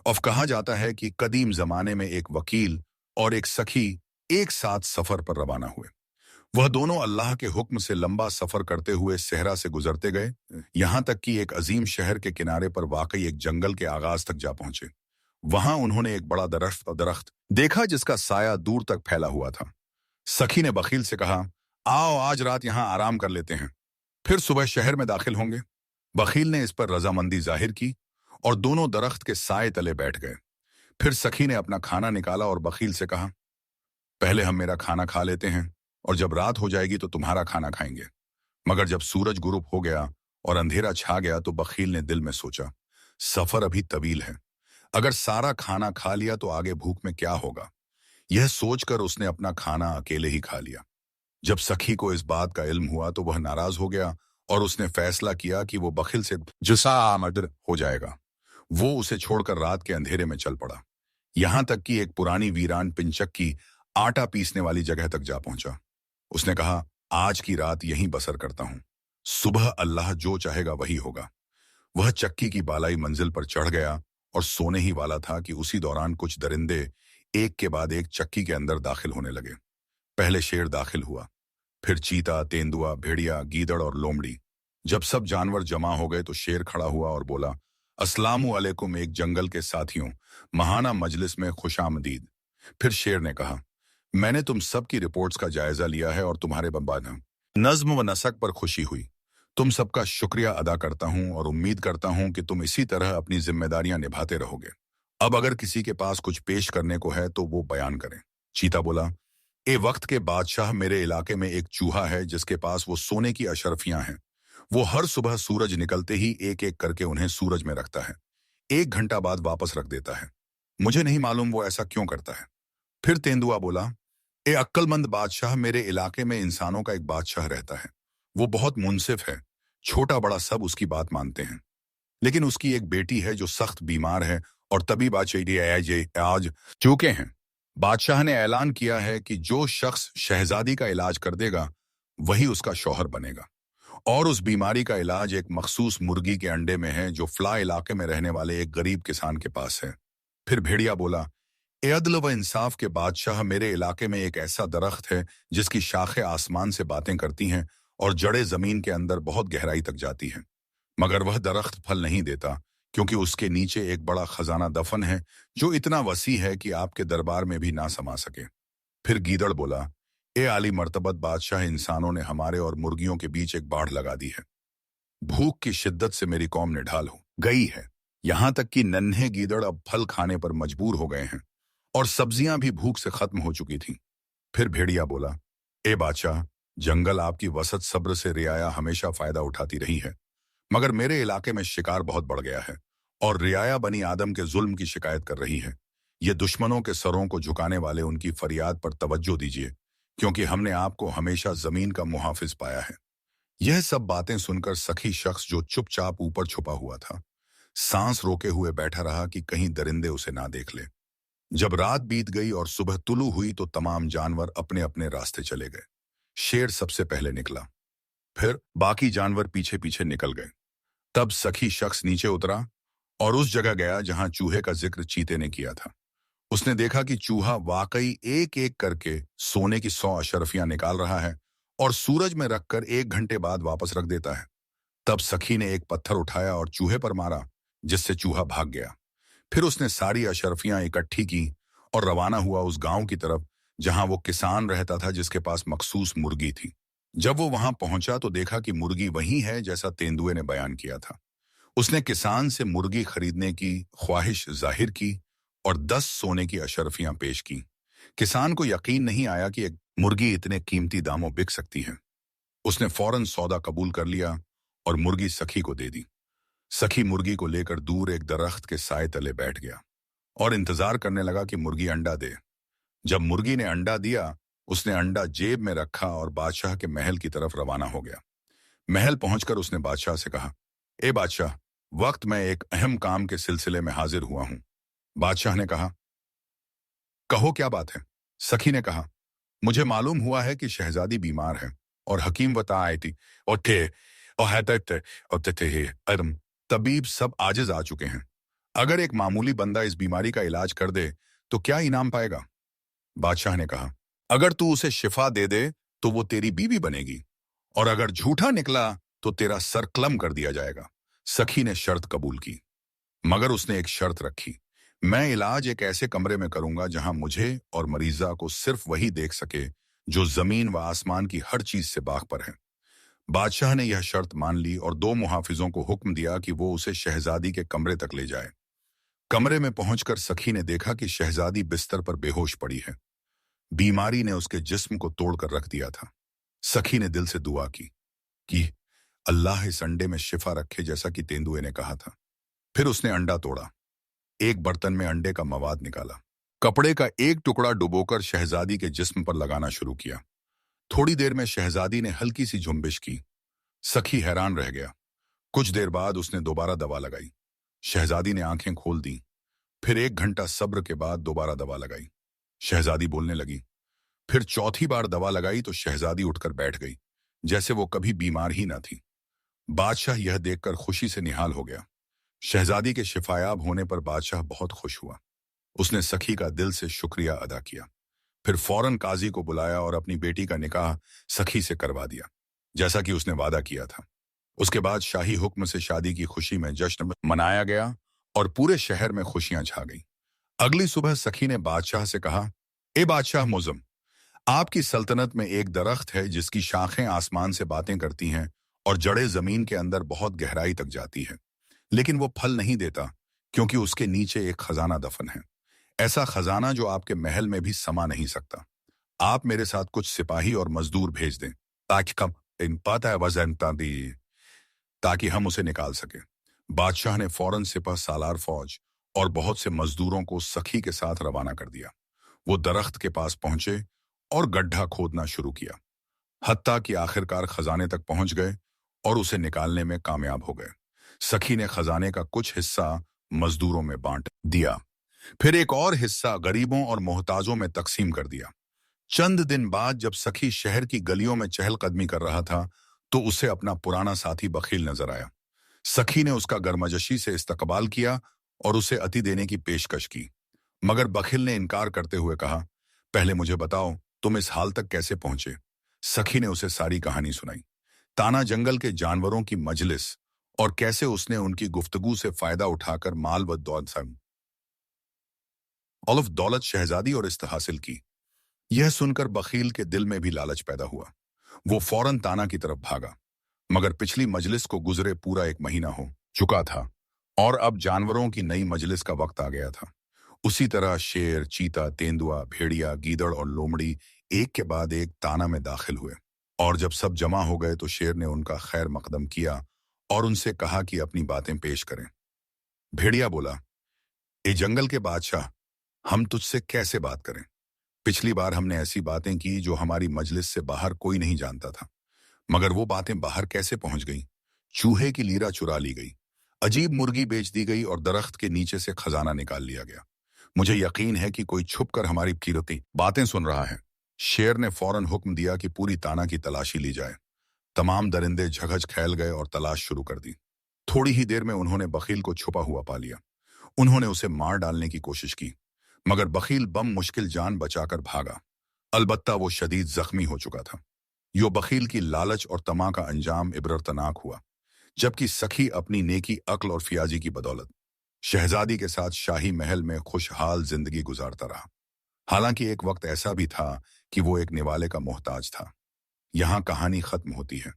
और कहा जाता है कि कदीम जमाने में एक वकील और एक सखी एक साथ सफर पर रवाना हुए। वह दोनों अल्लाह के हुक्म से लंबा सफर करते हुए सहरा से गुजरते गए, यहां तक कि एक अजीम शहर के किनारे पर वाकई एक जंगल के आगाज तक जा पहुंचे। वहां उन्होंने एक बड़ा दरख्त देखा जिसका साया दूर तक फैला हुआ था। सखी ने बखील से कहा, आओ आज रात यहां आराम कर लेते हैं, फिर सुबह शहर में दाखिल होंगे। बखील ने इस पर रजामंदी जाहिर की और दोनों दरख्त के साए तले बैठ गए। फिर सखी ने अपना खाना निकाला और बखील से कहा, पहले हम मेरा खाना खा लेते हैं और जब रात हो जाएगी तो तुम्हारा खाना खाएंगे। मगर जब सूरज गुरूब हो गया और अंधेरा छा गया तो बखील ने दिल में सोचा, सफर अभी तवील है, अगर सारा खाना खा लिया तो आगे भूख में क्या होगा। यह सोचकर उसने अपना खाना अकेले ही खा लिया। जब सखी को इस बात का इल्म हुआ तो वह नाराज हो गया और उसने फैसला किया कि वो बखील से जुसा आमद हो जाएगा। वो उसे छोड़कर रात के अंधेरे में चल पड़ा, यहां तक कि एक पुरानी वीरान पिंचक की आटा पीसने वाली जगह तक जा पहुंचा। उसने कहा, आज की रात यहीं बसर करता हूं, सुबह अल्लाह जो चाहेगा वही होगा। वह चक्की की बालाई मंजिल पर चढ़ गया और सोने ही वाला था कि उसी दौरान कुछ दरिंदे एक के बाद एक चक्की के अंदर दाखिल होने लगे। पहले शेर दाखिल हुआ, फिर चीता, तेंदुआ, भेड़िया, गीदड़ और लोमड़ी। जब सब जानवर जमा हो गए तो शेर खड़ा हुआ और बोला, अस्सलामु अलैकुम एक जंगल के साथियों, महाना मजलिस में खुशामदीद। फिर शेर ने कहा, मैंने तुम सब की रिपोर्ट्स का जायजा लिया है और तुम्हारे बम्बाना नज्म व नसक पर खुशी हुई। तुम सबका शुक्रिया अदा करता हूं और उम्मीद करता हूं कि तुम इसी तरह अपनी जिम्मेदारियां निभाते रहोगे। अब अगर किसी के पास कुछ पेश करने को है तो वो बयान करें। चीता बोला, ए वक्त के बादशाह, मेरे इलाके में एक चूहा है जिसके पास वो सोने की अशरफियां हैं। वो हर सुबह सूरज निकलते ही एक एक करके उन्हें सूरज में रखता है, 1 घंटा बाद वापस रख देता है। मुझे नहीं मालूम वो ऐसा क्यों करता है। फिर तेंदुआ बोला, ए अक्लमंद बादशाह, मेरे इलाके में इंसानों का एक बादशाह रहता है। वो बहुत मुनसिफ है, छोटा बड़ा सब उसकी बात मानते हैं। लेकिन उसकी एक बेटी है जो सख्त बीमार है और तबीब आज चूके हैं। बादशाह ने ऐलान किया है कि जो शख्स शहजादी का इलाज कर देगा वही उसका शौहर बनेगा। और उस बीमारी का इलाज एक मखसूस मुर्गी के अंडे में है जो फ्ला इलाके में रहने वाले एक गरीब किसान के पास है। फिर भेड़िया बोला, ए अदल व इंसाफ के बादशाह, मेरे इलाके में एक ऐसा दरख्त है जिसकी शाखें आसमान से बातें करती हैं और जड़ें जमीन के अंदर बहुत गहराई तक जाती हैं। मगर वह दरख्त फल नहीं देता क्योंकि उसके नीचे एक बड़ा खजाना दफन है जो इतना वसी है कि आपके दरबार में भी ना समा सके। फिर गीदड़ बोला, ए आली मर्तबत बादशाह, इंसानों ने हमारे और मुर्गियों के बीच एक बाढ़ लगा दी है। भूख की शिद्दत से मेरी कौम निढाल हो गई है, यहां तक कि नन्हे गीदड़ अब फल खाने पर मजबूर हो गए हैं और सब्जियां भी भूख से खत्म हो चुकी थीं। फिर भेड़िया बोला, ए बादशाह, जंगल आपकी वसत सब्र से रियाया हमेशा फायदा उठाती रही है, मगर मेरे इलाके में शिकार बहुत बढ़ गया है और रियाया बनी आदम के जुल्म की शिकायत कर रही है। ये दुश्मनों के सरों को झुकाने वाले उनकी फरियाद पर तवज्जो दीजिए, क्योंकि हमने आपको हमेशा जमीन का मुहाफिज पाया है। यह सब बातें सुनकर सखी शख्स जो चुपचाप ऊपर छुपा हुआ था, सांस रोके हुए बैठा रहा कि कहीं दरिंदे उसे ना देख ले। जब रात बीत गई और सुबह तुलू हुई तो तमाम जानवर अपने अपने रास्ते चले गए। शेर सबसे पहले निकला, फिर बाकी जानवर पीछे पीछे निकल गए। तब सखी शख्स नीचे उतरा और उस जगह गया जहां चूहे का जिक्र चीते ने किया था। उसने देखा कि चूहा वाकई एक एक करके सोने की 100 अशरफियां निकाल रहा है और सूरज में रखकर 1 घंटे बाद वापस रख देता है। तब सखी ने एक पत्थर उठाया और चूहे पर मारा, जिससे चूहा भाग गया। फिर उसने सारी अशरफियां इकट्ठी की और रवाना हुआ उस गांव की तरफ जहां वो किसान रहता था जिसके पास मखसूस मुर्गी थी। जब वो वहां पहुंचा तो देखा कि मुर्गी वही है जैसा तेंदुए ने बयान किया था। उसने किसान से मुर्गी खरीदने की ख्वाहिश जाहिर की और 10 सोने की अशरफियां पेश की। किसान को यकीन नहीं आया कि एक मुर्गी इतने कीमती दामों बिक सकती है। उसने फौरन सौदा कबूल कर लिया और मुर्गी सखी को दे दी। सखी मुर्गी को लेकर दूर एक दरख्त के साए तले बैठ गया और इंतजार करने लगा कि मुर्गी अंडा दे। जब मुर्गी ने अंडा दिया, उसने अंडा जेब में रखा और बादशाह के महल की तरफ रवाना हो गया। महल पहुंचकर उसने बादशाह से कहा, ए बादशाह, वक्त मैं एक अहम काम के सिलसिले में हाजिर हुआ हूं। बादशाह ने कहा, कहो क्या बात है। सखी ने कहा, मुझे मालूम हुआ है कि शहजादी बीमार है और हकीम बता आई थी और थे और है ते- और ते- ते- अरम तबीब सब आजिज आ चुके हैं। अगर एक मामूली बंदा इस बीमारी का इलाज कर दे तो क्या इनाम पाएगा? बादशाह ने कहा, अगर तू उसे शिफा दे दे तो वो तेरी बीवी बनेगी, और अगर झूठा निकला तो तेरा सर कलम कर दिया जाएगा। सखी ने शर्त कबूल की, मगर उसने एक शर्त रखी, मैं इलाज एक ऐसे कमरे में करूंगा जहां मुझे और मरीजा को सिर्फ वही देख सके जो जमीन व आसमान की हर चीज से बाख पर है। बादशाह ने यह शर्त मान ली और दो मुहाफिजों को हुक्म दिया कि वो उसे शहजादी के कमरे तक ले जाए। कमरे में पहुंचकर सखी ने देखा कि शहजादी बिस्तर पर बेहोश पड़ी है। बीमारी ने उसके जिस्म को तोड़कर रख दिया था। सखी ने दिल से दुआ की कि अल्लाह इस अंडे में शिफा रखे, जैसा कि तेंदुए ने कहा था। फिर उसने अंडा तोड़ा, एक बर्तन में अंडे का मवाद निकाला, कपड़े का एक टुकड़ा डुबोकर शहजादी के जिस्म पर लगाना शुरू किया। थोड़ी देर में शहजादी ने हल्की सी झुंबिश की। सखी हैरान रह गया। कुछ देर बाद उसने दोबारा दवा लगाई। शहजादी ने आंखें खोल दी। फिर 1 घंटा सब्र के बाद दोबारा दवा लगाई। शहजादी बोलने लगी। फिर चौथी बार दवा लगाई तो शहजादी उठकर बैठ गई, जैसे वो कभी बीमार ही न थी। बादशाह यह देखकर खुशी से निहाल हो गया। शहजादी के शिफायाब होने पर बादशाह बहुत खुश हुआ। उसने सखी का दिल से शुक्रिया अदा किया। फिर फौरन काजी को बुलाया और अपनी बेटी का निकाह सखी से करवा दिया, जैसा कि उसने वादा किया था। उसके बाद शाही हुक्म से शादी की खुशी में जश्न मनाया गया और पूरे शहर में खुशियां छा गईं। अगली सुबह सखी ने बादशाह से कहा, ए बादशाह मुज़म, आपकी सल्तनत में एक दरख्त है जिसकी शाखें आसमान से बातें करती हैं और जड़ें जमीन के अंदर बहुत गहराई तक जाती है, लेकिन वो फल नहीं देता क्योंकि उसके नीचे एक खजाना दफन है। ऐसा खजाना जो आपके महल में भी समा नहीं सकता। आप मेरे साथ कुछ सिपाही और मजदूर भेज दें ताकि कम इन पता है वजन ताकि हम उसे निकाल सकें। बादशाह ने फौरन सिपह सालार फौज और बहुत से मजदूरों को सखी के साथ रवाना कर दिया। वो दरख्त के पास पहुंचे और गड्ढा खोदना शुरू किया, हत्ता कि आखिरकार खजाने तक पहुंच गए और उसे निकालने में कामयाब हो गए। सखी ने खजाने का कुछ हिस्सा मजदूरों में बांट दिया, फिर एक और हिस्सा गरीबों और मोहताजों में तकसीम कर दिया। चंद दिन बाद जब सखी शहर की गलियों में चहलकदमी कर रहा था तो उसे अपना पुराना साथी बखील नजर आया। सखी ने उसका गर्मजोशी से इस्तकबाल किया और उसे अति देने की पेशकश की, मगर बखील ने इनकार करते हुए कहा, पहले मुझे बताओ तुम इस हाल तक कैसे पहुंचे। सखी ने उसे सारी कहानी सुनाई, ताना जंगल के जानवरों की मजलिस और कैसे उसने उनकी गुफ्तगू से फायदा उठाकर माल व दौलत शहजादी और इस्त हासिल की। यह सुनकर बखील के दिल में भी लालच पैदा हुआ। वो फौरन ताना की तरफ भागा, मगर पिछली मजलिस को गुजरे पूरा 1 महीना हो चुका था और अब जानवरों की नई मजलिस का वक्त आ गया था। उसी तरह शेर, चीता, तेंदुआ, भेड़िया, गीदड़ और लोमड़ी एक के बाद एक ताना में दाखिल हुए, और जब सब जमा हो गए तो शेर ने उनका खैर मकदम किया और उनसे कहा कि अपनी बातें पेश करें। भेड़िया बोला, ए जंगल के बादशाह, हम तुझसे कैसे बात करें? पिछली बार हमने ऐसी बातें की जो हमारी मजलिस से बाहर कोई नहीं जानता था, मगर वो बातें बाहर कैसे पहुंच गईं? चूहे की लीरा चुरा ली गई, अजीब मुर्गी बेच दी गई और दरख्त के नीचे से खजाना निकाल लिया गया। मुझे यकीन है कि कोई छुपकर हमारी कीरती बातें सुन रहा है। शेर ने फौरन हुक्म दिया कि पूरी ताना की तलाशी ली जाए। तमाम दरिंदे झगझ खैल गए और तलाश शुरू कर दी। थोड़ी ही देर में उन्होंने बखील को छुपा हुआ पा लिया। उन्होंने उसे मार डालने की कोशिश की, मगर बखील बम मुश्किल जान बचाकर भागा। अलबत्ता वो शदीद जख्मी हो चुका था। यो बखील की लालच और तमा का अंजाम इबरतनाक हुआ, जबकि सखी अपनी नेकी, अक्ल और फियाजी की बदौलत शहजादी के साथ शाही महल में खुशहाल जिंदगी गुजारता रहा। हालांकि एक वक्त ऐसा भी था कि वो एक निवाले का मोहताज था। यहाँ कहानी खत्म होती है।